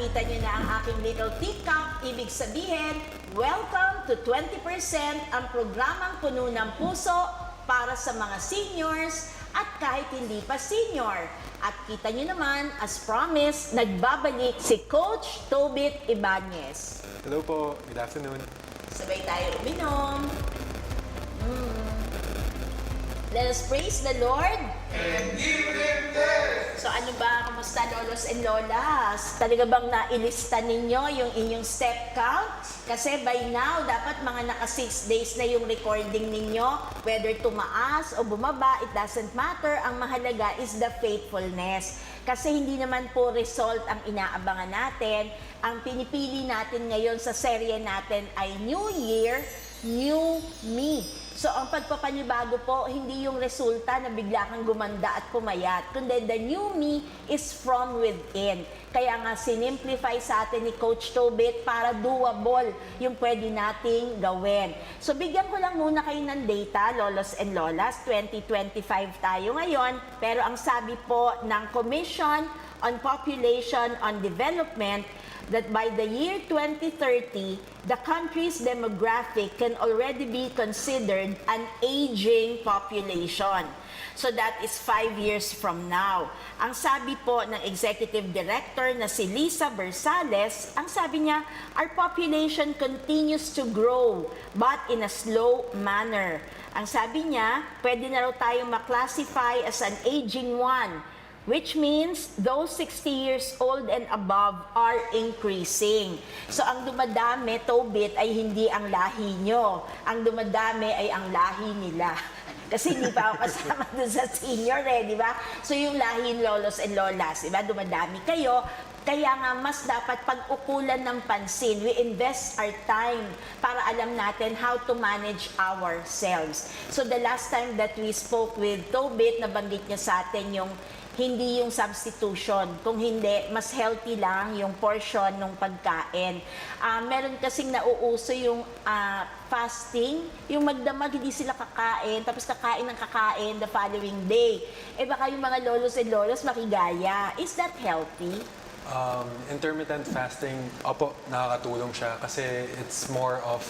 nakita nyo na ang aking little teacup. Ibig sabihin, welcome to 20% ang programang Puno ng Puso para sa mga seniors at kahit hindi pa senior. At kita nyo naman, as promised, nagbabalik si Coach Tobit Ibanez. Hello po, good afternoon. Sabay tayo uminom. Let us praise the Lord. And give Him thanks. So ano ba, kamusta lolos and lolas? Talaga bang nailista ninyo yung inyong step count? Kasi by now, dapat mga naka 6 days na yung recording ninyo. Whether tumaas o bumaba, it doesn't matter. Ang mahalaga is the faithfulness. Kasi hindi naman po result ang inaabangan natin. Ang pinipili natin ngayon sa serye natin ay New Year, New Me. So, ang pagpapanibago po, hindi yung resulta na bigla kang gumanda at pumayat, kundi the new me is from within. Kaya nga, sinimplify sa atin ni Coach Tobit para doable yung pwede nating gawin. So, bigyan ko lang muna kayo ng data, lolos and lolas. 2025 tayo ngayon, pero ang sabi po ng Commission on Population on Development, that by the year 2030, the country's demographic can already be considered an aging population. So that is 5 years from now. Ang sabi po ng Executive Director na si Lisa Bersales, ang sabi niya, our population continues to grow but in a slow manner. Ang sabi niya, pwede na raw tayong maklasify as an aging one, which means those 60 years old and above are increasing. So ang dumadami, Tobit, ay hindi ang lahi nyo. Ang dumadami ay ang lahi nila. Kasi hindi pa ako kasama dun sa senior di ba? So yung lahi lolos and lolas, di ba? Dumadami kayo. Kaya nga, mas dapat pag-ukulan ng pansin. We invest our time para alam natin how to manage ourselves. So the last time that we spoke with Tobit, nabanggit niya sa atin yung hindi yung substitution. Kung hindi, mas healthy lang yung portion ng pagkain. Meron kasing nauuso yung fasting, yung magdamag, hindi sila kakain, tapos kakain ng kakain the following day. Eh baka yung mga lolos and lolas makigaya. Is that healthy? Intermittent fasting, opo, nakakatulong siya kasi it's more of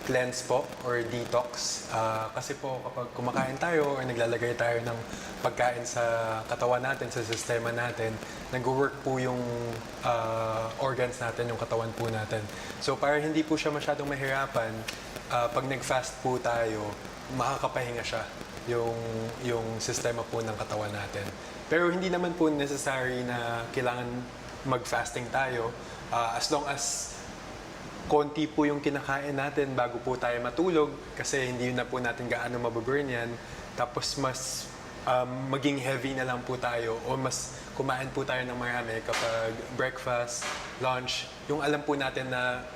cleanse po or detox. Kasi po kapag kumakain tayo or naglalagay tayo ng pagkain sa katawan natin, sa sistema natin, nag-work po yung organs natin, yung katawan po natin. So para hindi po siya masyadong mahirapan, pag nag-fast po tayo, makakapahinga siya yung sistema po ng katawan natin. Pero hindi naman po necessary na kailangan mag-fasting tayo as long as konti po yung kinakain natin bago po tayo matulog kasi hindi na po natin gaano mababurn yan. Tapos mas maging heavy na lang po tayo o mas kumain po tayo ng marami kapag breakfast, lunch, yung alam po natin na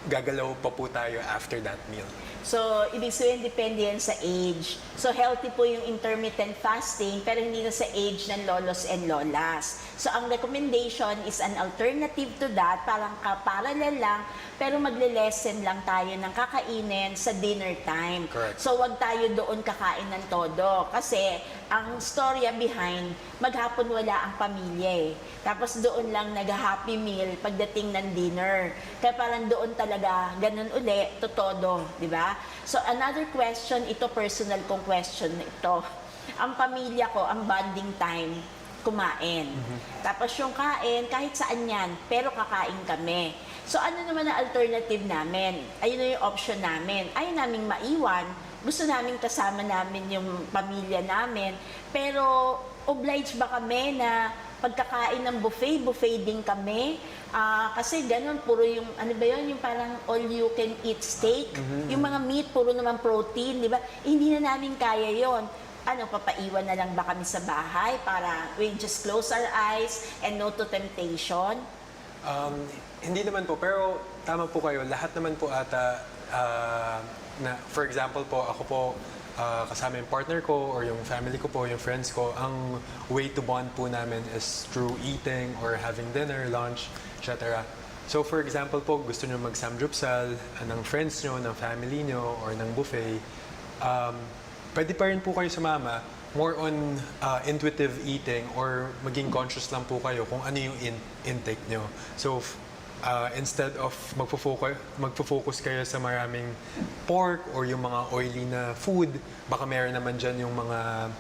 gagalaw pa po tayo after that meal. So, ibig sabihin, depende yan sa age. So, healthy po yung intermittent fasting, pero hindi na sa age ng lolos and lolas. So, ang recommendation is an alternative to that, parang parallel lang, pero magle-lessen lang tayo ng kakainin sa dinner time. Correct. So, wag tayo doon kakain ng todo. Kasi, ang storya behind, maghapon wala ang pamilya eh. Tapos doon lang nag-happy meal pagdating ng dinner. Kaya parang doon talaga, ganun uli, to todo, di ba? So, another question, ito personal kong question na ito. Ang pamilya ko, ang bonding time, kumain. Tapos yung kain, kahit saan yan, pero kakain kami. So, ano naman ang alternative namin? Ayun na yung option namin. Ayaw naming maiwan. Gusto namin kasama namin yung pamilya namin. Pero, obliged ba kami na pagkakain ng buffet din kami? Kasi ganun, puro yung, ano ba yun, yung parang all you can eat steak. Yung mga meat, puro naman protein, di ba? Hindi na namin kaya yon. Ano, papaiwan na lang ba kami sa bahay para we just close our eyes and no to temptation? Hindi naman po, pero tama po kayo. Lahat naman po ata, na, for example po, ako po, kasama yung partner ko or yung family ko po, yung friends ko, ang way to bond po namin is through eating or having dinner, lunch, etc. So for example po, gusto nyo mag-samgyupsal ng friends nyo, ng family nyo, or ng buffet, pwede pa rin po kayo sumama, more on intuitive eating or maging conscious lang po kayo kung ano yung intake nyo. So, instead of magfo-focus kayo sa maraming pork or yung mga oily na food, baka meron naman dyan yung mga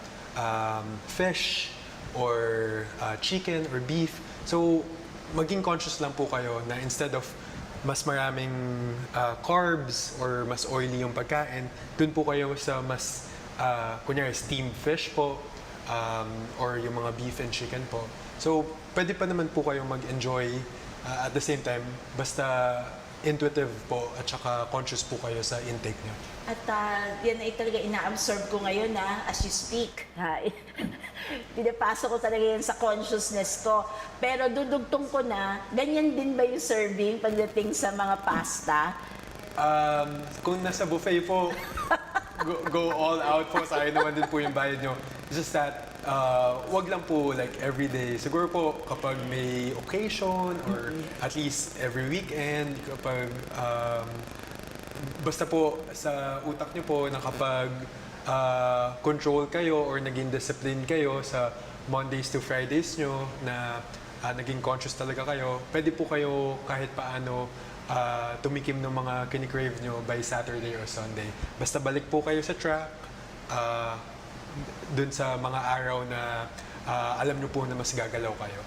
fish or chicken or beef. So, maging conscious lang po kayo na instead of mas maraming carbs or mas oily yung pagkain, dun po kayo sa mas, kunyari, steamed fish po or yung mga beef and chicken po. So, pwede pa naman po kayong mag-enjoy at the same time, basta intuitive po at saka conscious po kayo sa intake nyo. At yan ay talaga ina-absorb ko ngayon as you speak. Pinapasok ko talaga yan sa consciousness ko. Pero dudugtong ko na, ganyan din ba yung serving pagdating sa mga pasta? Kung nasa buffet po, go all out po. Sa akin naman din po yung bayad nyo. It's just that, wag lang po like every day. Siguro po kapag may occasion or at least every weekend, kapag basta po sa utak nyo po na kapag control kayo or naging discipline kayo sa Mondays to Fridays nyo na naging conscious talaga kayo, pwede po kayo kahit paano tumikim ng mga kinikrave nyo by Saturday or Sunday. Basta balik po kayo sa track, dun sa mga araw na alam nyo po na mas gagalaw kayo.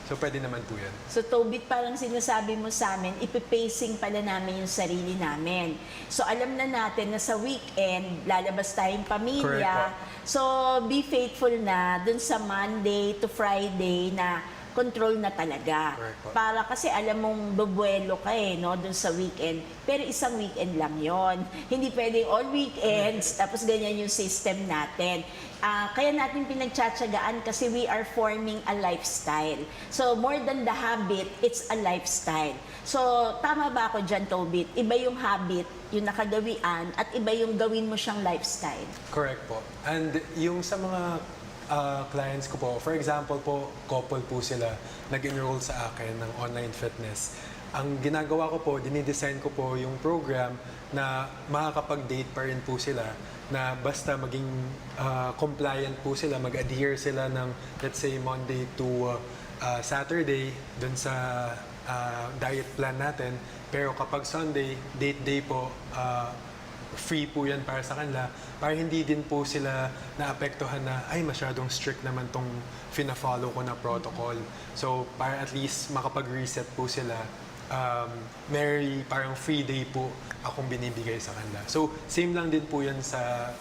So, pwede naman po yan. So, Tobit, parang sinasabi mo sa amin, ipipacing pala namin yung sarili namin. So, alam na natin na sa weekend, lalabas tayong pamilya. Correct po. So, be faithful na dun sa Monday to Friday na control na talaga. Correct po. Para kasi alam mong bubuelo ka no, dun sa weekend. Pero isang weekend lang yon. Hindi pwedeng all weekends, tapos ganyan yung system natin. Kaya natin pinagtsatsagaan kasi we are forming a lifestyle. So, more than the habit, it's a lifestyle. So, tama ba ako dyan, Tobit? Iba yung habit, yung nakagawian, at iba yung gawin mo siyang lifestyle. Correct po. And yung sa mga clients ko po, for example po, couple po sila, nag-enroll sa akin ng online fitness. Ang ginagawa ko po, dinidesign ko po yung program na makakapag-date pa rin po sila na basta maging compliant po sila, mag-adhere sila ng, let's say, Monday to Saturday dun sa diet plan natin. Pero kapag Sunday, date day po, free po yan para sa kanila, para hindi din po sila naapektuhan na, ay, masyadong strict naman tong fina-follow ko na protocol. So, para at least makapag-reset po sila, parang free day po akong binibigay sa kanila. So, same lang din po yan sa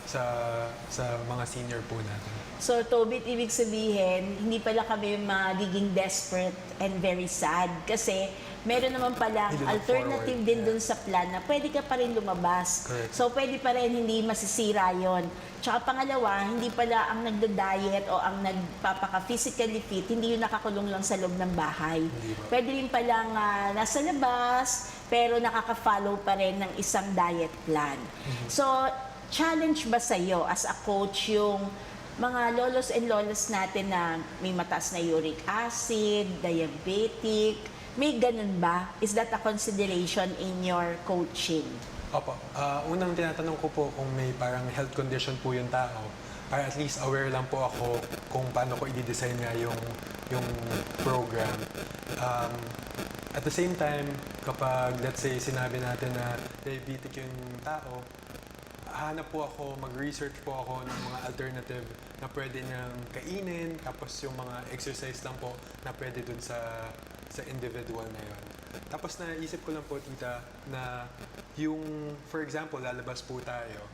mga senior po natin. So, Tobit, ibig sabihin, hindi pala kami magiging desperate and very sad kasi meron naman pala Hindi look alternative forward, din yeah. dun sa plan na pwede ka pa rin lumabas. Correct. So, pwede pa rin hindi masisira yon. Tsaka pangalawa, hindi pala ang nagda-diet o ang nagpapaka-physically fit, hindi yung nakakulong lang sa loob ng bahay. Hindi ba? Pwede rin palang nasa labas, pero nakaka-follow pa rin ng isang diet plan. So, challenge ba sa'yo as a coach yung mga lolos and lolas natin na may mataas na uric acid, diabetic, may ganun ba? Is that a consideration in your coaching? Opo. Unang tinatanong ko po kung may parang health condition po yung tao, para at least aware lang po ako kung paano ko i-design nga yung program. At the same time, kapag let's say sinabi natin na diabetic yung tao, hanap po ako, mag-research po ako ng mga alternative na pwede niyang kainin, tapos yung mga exercise lang po na pwede dun sa individual na yun. Tapos naisip ko lang po, tita, na yung, for example, lalabas po tayo,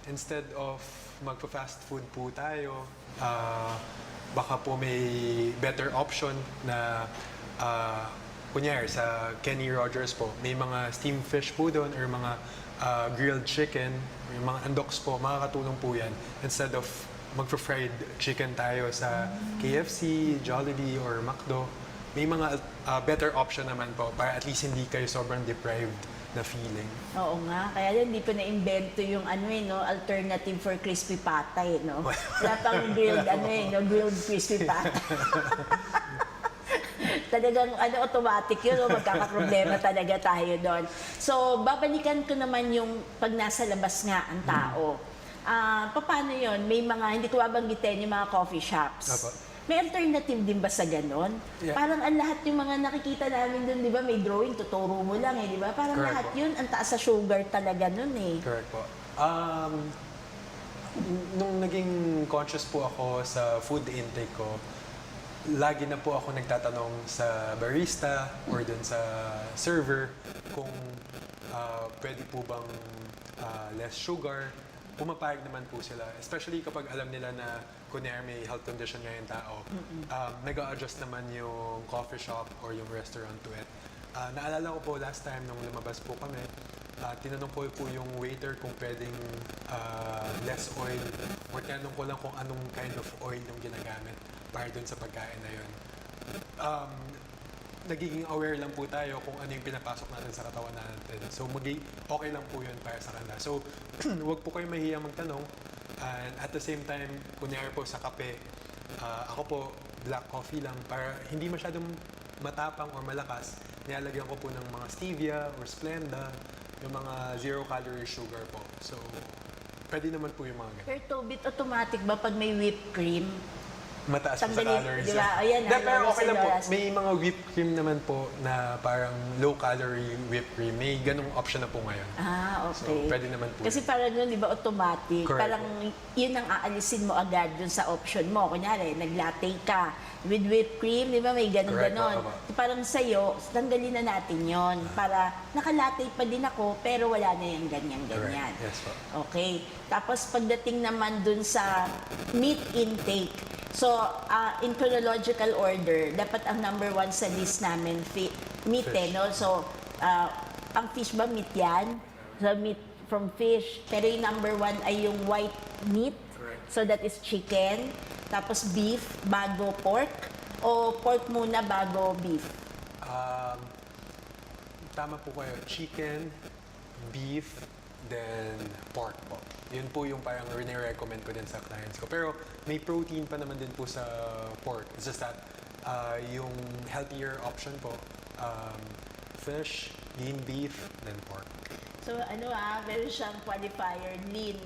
instead of magpa-fast food po tayo, baka po may better option na kunyari sa Kenny Rogers po, may mga steamed fish po doon or mga grilled chicken, yung mga andoks po, makakatulong po yan. Instead of magpa-fried chicken tayo sa KFC, Jollibee, or McDo, may mga better option naman po para at least hindi kayo sobrang deprived na feeling. Oo nga, kaya hindi pa na-invento yung alternative for crispy pata no? Wala pang grilled, grilled crispy pata. Talagang automatic yun, magkakaproblema talaga tayo doon. So, babalikan ko naman yung pag nasa labas nga ang tao. paano yon? May mga, hindi ko babanggitin yung mga coffee shops. Apo. May alternative din ba sa ganon? Yeah. Parang ang lahat yung mga nakikita namin dun, di ba, may drawing, tuturo mo lang di ba? Parang Correct lahat po. yun, ang taas sa sugar talaga nun Correct po. Nung naging conscious po ako sa food intake ko, lagi na po ako nagtatanong sa barista or dun sa server kung pwede po bang less sugar. Pumapayag naman po sila. Especially kapag alam nila na kunyari may health condition nga yung tao, nag-a-adjust naman yung coffee shop or yung restaurant to it. Naalala ko po last time nung lumabas po kami, tinanong ko po yung waiter kung pwedeng less oil or tinanong ko lang kung anong kind of oil yung ginagamit para dun sa pagkain na yun. Nagiging aware lang po tayo kung ano yung pinapasok natin sa katawan natin. So, okay lang po yun para sa kanila. So, huwag po kayo mahihiyang magtanong. And at the same time, kunyari po sa kape, ako po, black coffee lang para hindi masyadong matapang or malakas. Nilalagyan ko po ng mga stevia or Splenda, yung mga zero-calorie sugar po. So, pwede naman po yung mga ganyan. Pero Tobit, automatic ba pag may whipped cream? Mataas po sa Sandali, calories. di ba? Ayan, Pero Lolas okay lang and po. Lolas. May mga whipped cream naman po na parang low-calorie whipped cream. May ganong option na po ngayon. Okay. So, pwede naman po. Kasi parang nun, di ba, automatic. Correct Parang yun ang aalisin mo agad dun sa option mo. Kunyari, nag-latte ka with whipped cream, di ba, may Correct ganon-ganon. po, Parang sa'yo, tanggalin na natin yon para nakalatte pa din ako, pero wala na yung ganyan-ganyan. Correct. Yes po. Okay. Tapos pagdating naman dun sa meat intake, so in chronological order, dapat ang number 1 sa list namin, meat Fish. no? So, ang fish ba meat yan? So, meat from fish. Pero yung number 1 ay yung white meat. Correct. So, that is chicken. Tapos beef, bago pork. O pork muna bago beef. Tama po kayo. Chicken, beef, then pork po. Yun po yung parang recommend ko din sa clients ko. Pero may protein pa naman din po sa pork. It's just that yung healthier option po, fish, lean beef, then pork. So, meron siyang qualifier, lean.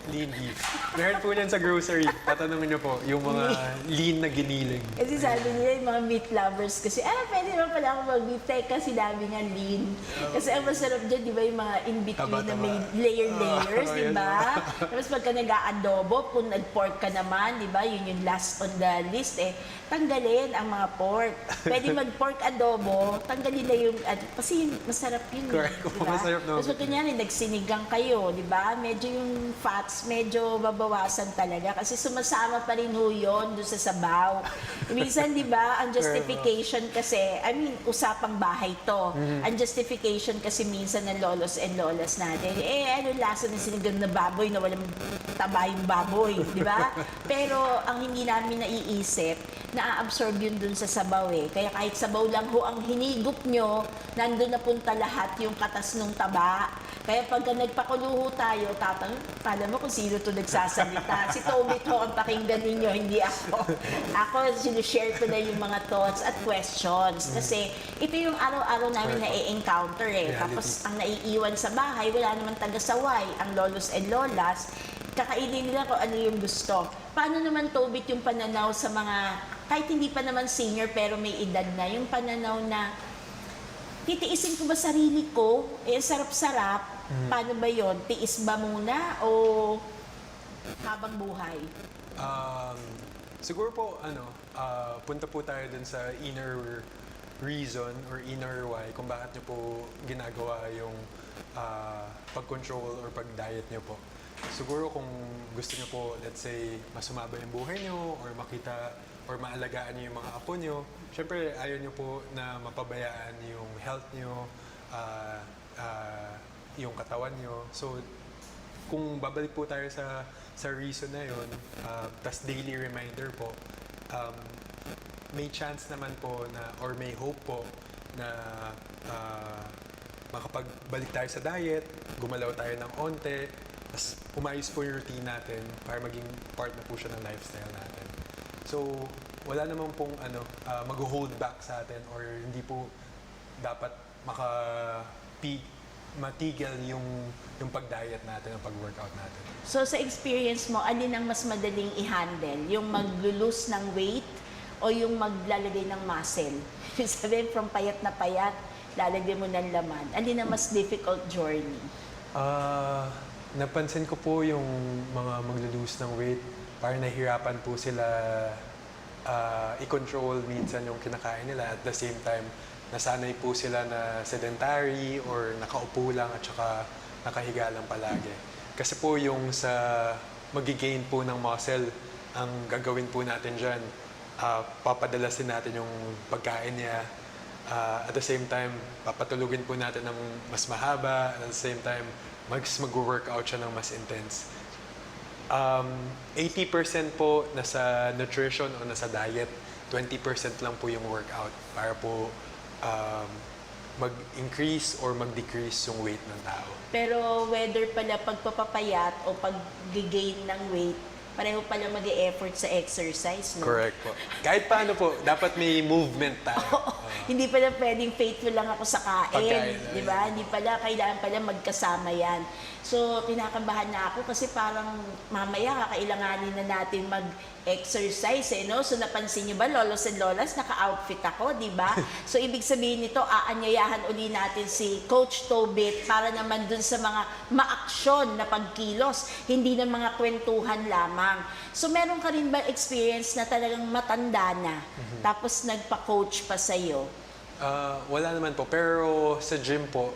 Lean beef. Meron po yan sa grocery. Tatanungin niyo po, yung mga lean na giniling. Kasi sabi nila yung mga meat lovers kasi, pwede naman pala ako mag-beef. Teka, sinabi nga lean. Kasi ang masarap dyan, di ba, yung mga in-between na Taba-taba. may layers, di Yan. ba? Tapos pagka nag-aadobo, kung nag-pork ka naman, di ba, yun yung last on the list, tanggalin ang mga pork. Pwede mag-pork adobo, tanggalin na yung, kasi yun, masarap yun. Correct. Di ba? Masarap naman. Tapos kunyari, nagsinigang kayo, di ba? Medyo yung fats, medyo babawasan talaga kasi sumasama pa rin ho yun doon sa sabaw. Minsan, di ba, ang justification kasi, usapang bahay to. Ang justification kasi minsan ng lolos and lolas natin, ano lasa ng sinigang na baboy na walang taba yung baboy, di ba? Pero ang hindi namin naiisip, na-absorb yun dun sa sabaw Kaya kahit sabaw lang ho ang hinigop nyo, nandun na punta lahat yung katas ng taba. Kaya pagka nagpakuluho tayo, pala mo kung sino to nagsasalita. Si Tobit ho ang pakinggan ninyo, hindi ako. Ako, sinishare ko na yung mga thoughts at questions. Kasi ito yung araw-araw namin na-encounter Tapos ang naiiwan sa bahay, wala naman taga-saway. Ang lolos and lolas, kakainin nila kung ano yung gusto. Paano naman, Tobit, yung pananaw sa mga, kahit hindi pa naman senior pero may edad na, yung pananaw na titiisin ko ba sarili ko? Sarap-sarap. Paano ba yon? Tiis ba muna o habang buhay? Siguro po, punta po tayo dun sa inner reason or inner why kung bakit nyo po ginagawa yung pag-control or pag-diet nyo po. Siguro kung gusto nyo po, let's say, mas sumaba yung buhay nyo or makita or maalagaan nyo yung mga apo nyo, syempre ayaw nyo po na mapabayaan yung health nyo, yung katawan nyo. So, kung babalik po tayo sa reason na yun, tas daily reminder po, may chance naman po na, or may hope po na makapagbalik tayo sa diet, gumalaw tayo ng onte, tas umayos po yung routine natin para maging part na po siya ng lifestyle natin. So, wala naman pong mag-hold back sa atin or hindi po dapat matigil yung pag-diet natin, yung pag-workout natin. So sa experience mo, alin ang mas madaling i-handle? Yung mag-lose ng weight o yung maglalagay ng muscle? Sabihin, from payat na payat, lalagay mo ng laman. Alin ang mas difficult journey? Napansin ko po yung mga maglo-lose ng weight, parang nahihirapan po sila i-control minsan yung kinakain nila. At the same time, nasanay po sila na sedentary or nakaupo lang at saka nakahiga lang palagi. Kasi po yung sa magigain po ng muscle, ang gagawin po natin dyan, papadalasin natin yung pagkain niya. At the same time, papatulugin po natin ng mas mahaba. At the same time, mag-workout siya ng mas intense. 80% po nasa nutrition o nasa diet, 20% lang po yung workout para po mag-increase or mag-decrease yung weight ng tao. Pero whether pala pagpapapayat o pag-gain ng weight, pareho pala mag-e-effort sa exercise, no? Correct po. Kahit paano po, dapat may movement tayo. Hindi pala pwedeng faithful lang ako sa kain, Pagkain, di ba? Hindi pala, kailangan pala magkasama yan. So, kinakabahan na ako kasi parang mamaya kakailanganin na natin mag-exercise, eh, no? So, napansin niyo ba, lolos and lolas, naka-outfit ako, di ba? So, ibig sabihin nito, aanyayahan uli natin si Coach Tobit para naman dun sa mga maaksyon na pagkilos, hindi na mga kwentuhan lamang. So, meron ka rin ba experience na talagang matanda na, tapos nagpa-coach pa sa'yo? Wala naman po. Pero sa gym po,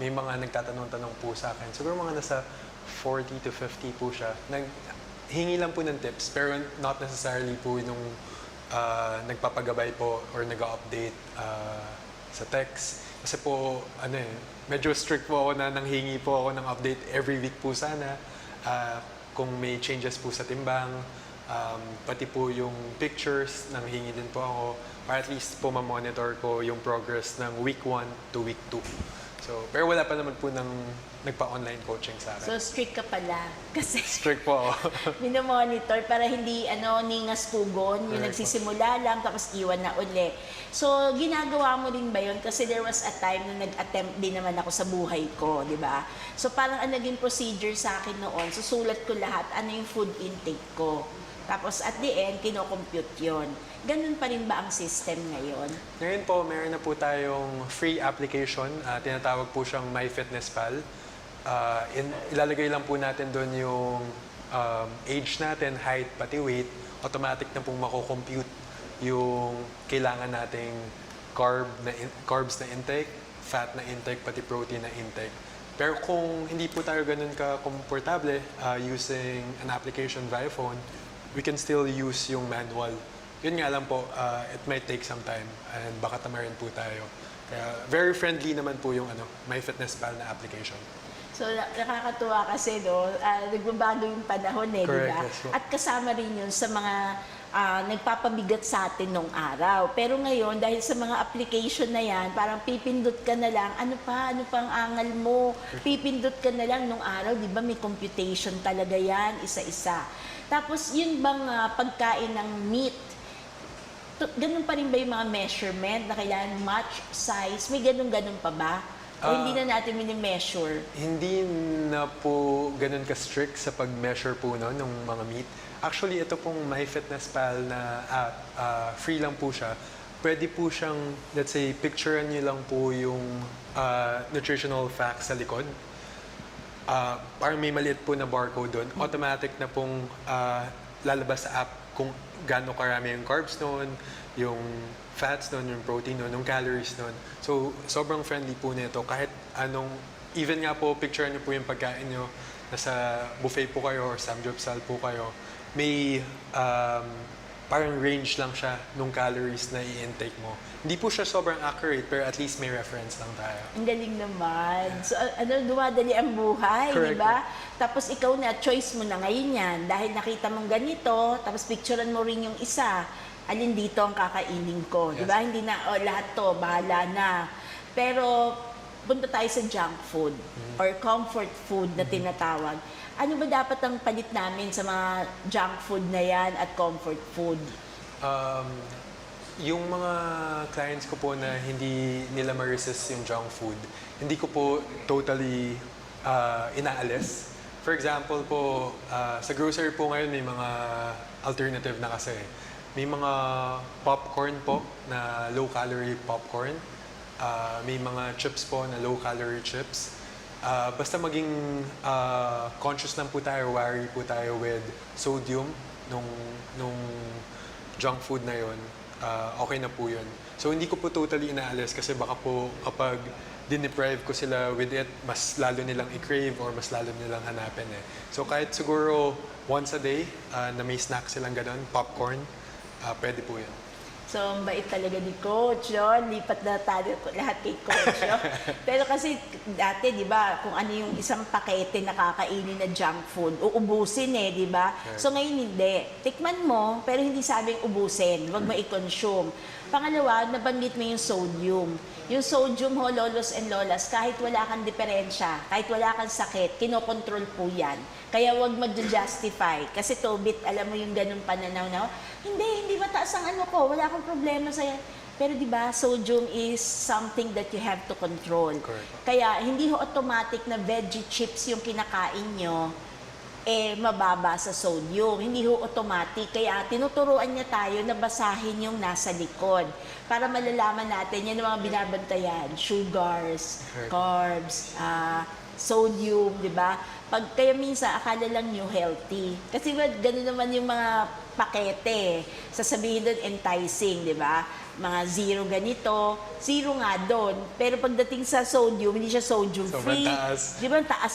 may mga nagtatanong-tanong po sa akin. Siguro mga nasa 40 to 50 po siya. Hingi lang po ng tips, pero not necessarily po nung nagpapagabay po or nag-update sa text. Kasi po, medyo strict po ako na nanghingi po ako ng update every week po sana. Kung may changes po sa timbang, pati po yung pictures, nanghingi din po ako para at least po ma-monitor ko yung progress ng week 1 to week 2. So, pero wala pa naman po ng nagpa-online coaching sa akin. So, strict ka pala. Kasi Strict po ako. minomonitor para hindi ningas tugon, yung Correct. nagsisimula lang tapos iwan na uli. So, ginagawa mo rin ba yun? Kasi there was a time na nag-attempt din naman ako sa buhay ko, di ba? So, parang ang naging procedure sa akin noon, susulat ko lahat ano yung food intake ko. Tapos at the end, kinocompute yun. Ganun pa rin ba ang system ngayon? Ngayon po, meron na po tayong free application. Tinatawag po siyang MyFitnessPal. Ilalagay lang po natin doon yung age natin, height, pati weight. Automatic na pong mako-compute yung kailangan nating carbs na intake, fat na intake, pati protein na intake. Pero kung hindi po tayo ganun ka-komportable using an application via phone, we can still use yung manual. Yun nga lang po, it might take some time and baka tamarin po tayo. Kaya very friendly naman po yung MyFitnessPal na application. So, nakakatuwa kasi, nagbabago yung panahon, di Correct, ba? yes po. At kasama rin yun sa mga nagpapabigat sa atin nung araw. Pero ngayon, dahil sa mga application na yan, parang pipindot ka na lang, ano pa ang angal mo? Pipindot ka na lang nung araw, di ba? May computation talaga yan, isa-isa. Tapos, yun bang pagkain ng meat, ganun pa rin ba yung mga measurement na kailangan match size? May ganun-ganun pa ba? O hindi na natin mini-measure? Hindi na po ganun ka-strict sa pag-measure po ng mga meat. Actually, ito pong MyFitnessPal na app, free lang po siya. Pwede po siyang, let's say, picturean niyo lang po yung nutritional facts sa likod. Parang may maliit po na barcode doon. Automatic na pong lalabas sa app kung gaano karami yung carbs noon, yung fats noon, yung protein noon, yung calories noon. So, sobrang friendly po nito. Kahit even nga po, picturean niyo po yung pagkain niyo, nasa buffet po kayo or samgyeopsal po kayo, may parang range lang siya nung calories na i-intake mo. Hindi po siya sobrang accurate, pero at least may reference lang tayo. Ang galing naman. So, dumadali ang buhay, di Correct. ba? Tapos ikaw na, choice mo na ngayon yan. Dahil nakita mong ganito, tapos picturean mo rin yung isa. Alin dito ang kakainin ko, di ba? Yes. Hindi na, lahat to, bahala na. Pero, punta tayo sa junk food or comfort food na tinatawag. Ano ba dapat ang palit namin sa mga junk food na yan at comfort food? Yung mga clients ko po na hindi nila ma-resist yung junk food, hindi ko po totally inaalis. For example po, sa grocery po ngayon may mga alternative na kasi. May mga popcorn po na low-calorie popcorn. May mga chips po na low-calorie chips. Basta maging conscious lang po tayo, wary po tayo with sodium nung junk food na yon, okay na po yun. So hindi ko po totally inaalis kasi baka po kapag dineprive ko sila with it, mas lalo nilang i-crave or mas lalo nilang hanapin eh. So kahit siguro once a day na may snack silang ganun, popcorn, pwede po yun. So, ang bait talaga ni Coach, no? Lipat na tayo lahat kay Coach, no? Pero kasi dati, di ba, kung ano yung isang pakete na kakainin na junk food, uubusin eh, di ba? So ngayon hindi. Tikman mo, pero hindi sabing ubusin. Huwag mo i-consume. Pangalawa, nabanggit mo yung sodium. Yung sodium ho, lolos and lolas, kahit wala kang diferensya, kahit wala kang sakit, kinokontrol po yan. Kaya huwag mag-justify. Kasi Tobit, alam mo yung ganun pananaw na, hindi mataas ang ano ko, wala akong problema sa. Pero di ba, sodium is something that you have to control. Correct. Kaya hindi ho automatic na veggie chips yung kinakain nyo, mababa sa sodium. Hindi ho automatic. Kaya tinuturuan niya tayo na basahin yung nasa likod para malalaman natin yan ang mga binabantayan. Sugars, carbs, sodium, di ba? Kaya minsan, akala lang nyo healthy. Kasi gano'n naman yung mga pakete. Sasabihin doon, enticing, di ba? Mga zero ganito, zero nga doon. Pero pagdating sa sodium, hindi siya sodium-free. Sobrang taas. Di ba, taas?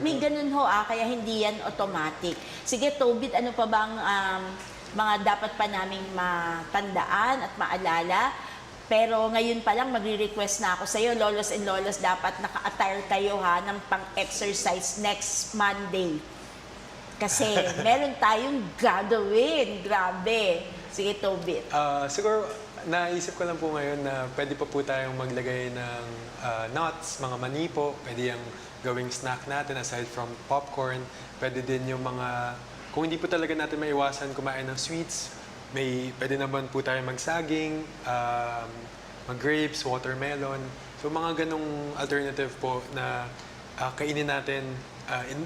May ganun ho, kaya hindi yan automatic. Sige, Tobit, ano pa bang mga dapat pa naming matandaan at maalala? Pero ngayon pa lang, magre-request na ako sa iyo, Lolos and Lolas, dapat naka-attire kayo ha, ng pang-exercise next Monday. Kasi meron tayong gagawin. Grabe. Sige, Tobit. Siguro, naisip ko lang po ngayon na pwede pa po tayong maglagay ng nuts, mga mani po. Pwede yung gawing snack natin aside from popcorn. Pwede din yung mga, kung hindi po talaga natin maiwasan kumain ng sweets, pwede naman po tayo magsaging, mag-grapes, watermelon. So mga ganong alternative po na kainin natin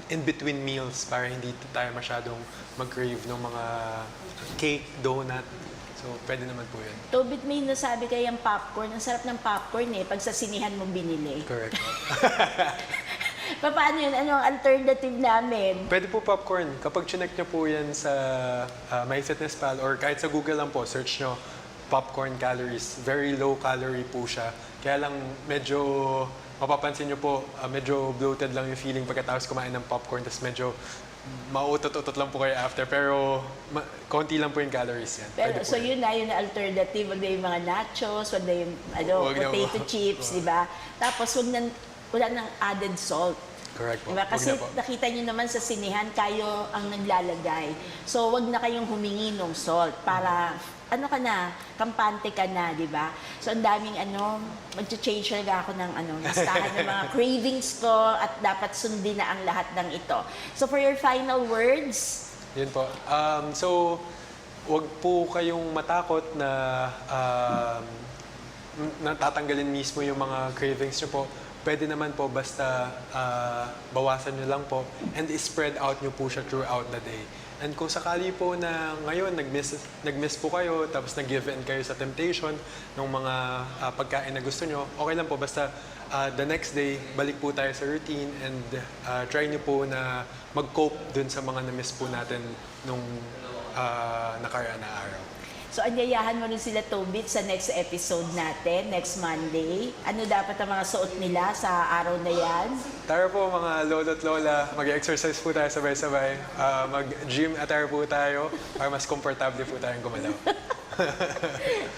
in between meals para hindi tayo masyadong mag-crave ng mga cake, donut. So pwede naman po yun. Tobit, may nasabi kayang popcorn. Ang sarap ng popcorn eh, pag sa sinihan mo binili. Correct. Paano yun? Ano ang alternative namin? Pwede po popcorn. Kapag chinek nyo po yan sa MyFitnessPal or kahit sa Google lang po, search nyo popcorn calories. Very low calorie po siya. Kaya lang medyo mapapansin nyo po, medyo bloated lang yung feeling pagkatapos kumain ng popcorn. Tapos medyo mautot-utot lang po kayo after. Pero konti lang po yung calories yan. Pero, Pwede po so yan. yun na yung alternative. Wag na yung mga nachos, wag na yung Wag na potato po. chips, di ba? Tapos wala nang added salt. Correct po. Diba? Wag Kasi na po. nakita nyo naman sa sinihan, kayo ang naglalagay. So, wag na kayong humingi ng salt para, kampante ka na, di ba? So, ang daming mag-change talaga ako ng listahan ng mga cravings ko at dapat sundin na ang lahat ng ito. So, for your final words, Yun po. So, wag po kayong matakot na natatanggalin mismo yung mga cravings nyo po. Pwede naman po basta bawasan nyo lang po and spread out nyo po siya throughout the day. And kung sakali po na ngayon nag-miss po kayo tapos nag-give in kayo sa temptation ng mga pagkain na gusto nyo, okay lang po basta the next day balik po tayo sa routine and try nyo po na mag-cope dun sa mga na-miss po natin nung nakaraan na araw. so anyayahan mo rin sila, Tobit, sa next episode natin, next Monday. Ano dapat ang mga suot nila sa araw na yan? Tara po mga lolo't lola, mag-exercise po tayo sabay-sabay. Mag-gym attire po tayo para mas komportable po tayong gumalaw.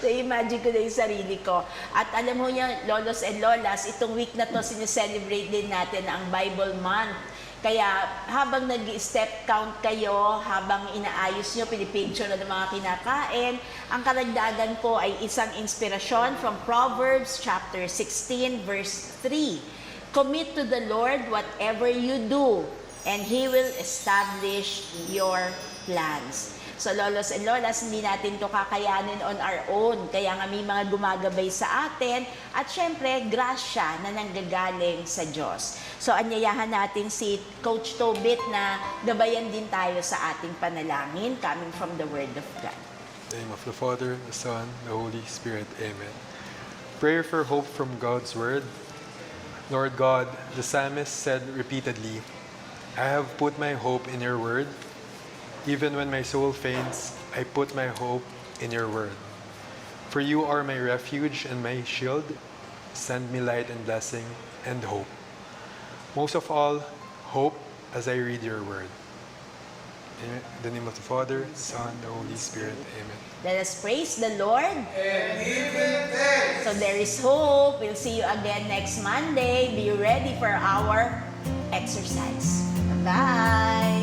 So, imagine ko na yung sarili ko. At alam mo niya, Lolos and Lolas, itong week na to, sineselebrate din natin ang Bible Month. Kaya habang nag-step count kayo, habang inaayos nyo, pinipicture na ng mga kinakain, ang karagdagan po ay isang inspirasyon from Proverbs chapter 16 verse 3. Commit to the Lord whatever you do, and He will establish your plans. So lolos and lolas, hindi natin to kakayanin on our own. Kaya nga may mga gumagabay sa atin at syempre, grasya na nanggagaling sa Diyos. So anyayahan natin si Coach Tobit na gabayan din tayo sa ating panalangin coming from the Word of God. In the name of the Father, the Son, the Holy Spirit. Amen. Prayer for hope from God's Word. Lord God, the psalmist said repeatedly, I have put my hope in your word. Even when my soul faints, I put my hope in your word. For you are my refuge and my shield. Send me light and blessing and hope. Most of all, hope as I read your word. In the name of the Father, the Son, the Holy Spirit. Amen. Let us praise the Lord. And give him thanks. So there is hope. We'll see you again next Monday. Be ready for our exercise. Bye!